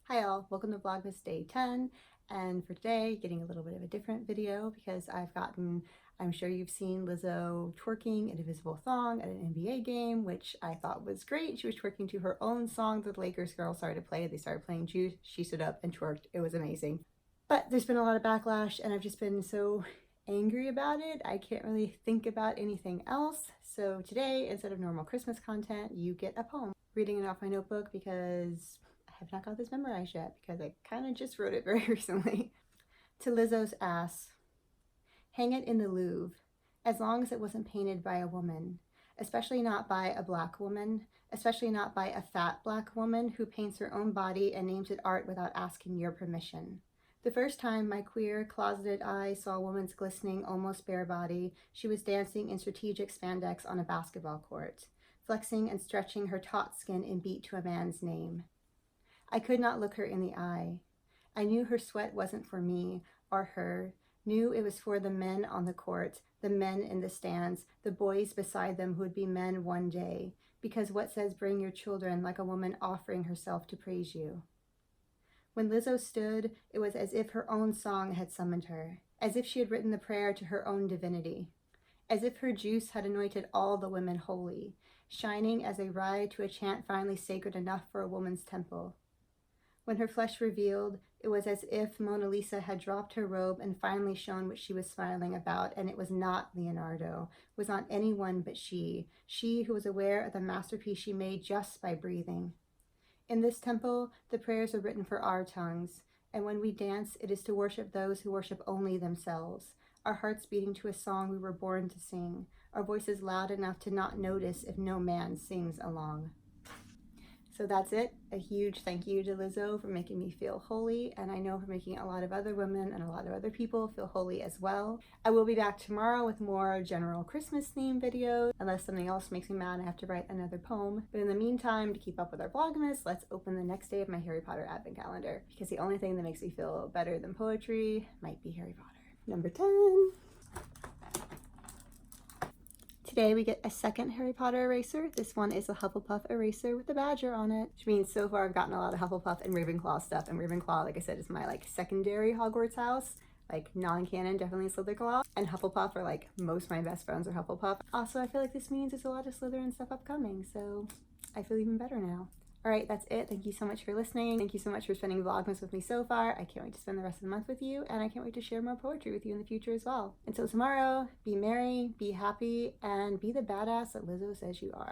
Hi all, welcome to Vlogmas day 10, and for today, getting a little bit of a different video because I'm sure you've seen Lizzo twerking in a visible thong at an NBA game, which I thought was great. She was twerking to her own song that the Lakers girls started to play. They started playing Juice, she stood up and twerked. It was amazing. But there's been a lot of backlash and I've just been so angry about it. I can't really think about anything else. So today, instead of normal Christmas content, you get a poem. Reading it off my notebook because I have not got this memorized yet because I kind of just wrote it very recently. To Lizzo's ass. Hang it in the Louvre, as long as it wasn't painted by a woman, especially not by a black woman, especially not by a fat black woman who paints her own body and names it art without asking your permission. The first time my queer, closeted eye saw a woman's glistening, almost bare body, she was dancing in strategic spandex on a basketball court, flexing and stretching her taut skin in beat to a man's name. I could not look her in the eye. I knew her sweat wasn't for me or her, knew it was for the men on the court, the men in the stands, the boys beside them who would be men one day, because what says bring your children like a woman offering herself to praise you? When Lizzo stood, it was as if her own song had summoned her, as if she had written the prayer to her own divinity, as if her juice had anointed all the women holy, shining as they ride to a chant finally sacred enough for a woman's temple. When her flesh revealed, it was as if Mona Lisa had dropped her robe and finally shown what she was smiling about, and it was not Leonardo, was not anyone but she who was aware of the masterpiece she made just by breathing. In this temple, the prayers are written for our tongues, and when we dance, it is to worship those who worship only themselves, our hearts beating to a song we were born to sing, our voices loud enough to not notice if no man sings along. So that's it. A huge thank you to Lizzo for making me feel holy, and I know for making a lot of other women and a lot of other people feel holy as well. I will be back tomorrow with more general Christmas theme videos, unless something else makes me mad I have to write another poem. But in the meantime, to keep up with our Vlogmas, let's open the next day of my Harry Potter advent calendar, because the only thing that makes me feel better than poetry might be Harry Potter. Number 10. Today we get a second Harry Potter eraser. This one is a Hufflepuff eraser with a badger on it, which means so far I've gotten a lot of Hufflepuff and Ravenclaw stuff, and Ravenclaw, like I said, is my secondary Hogwarts house. Non-canon, definitely Slytherin, and Hufflepuff are most of my best friends are Hufflepuff. Also, I feel like this means there's a lot of Slytherin stuff upcoming, so I feel even better now. All right, that's it. Thank you so much for listening. Thank you so much for spending Vlogmas with me so far. I can't wait to spend the rest of the month with you, and I can't wait to share more poetry with you in the future as well. Until tomorrow, be merry, be happy, and be the badass that Lizzo says you are.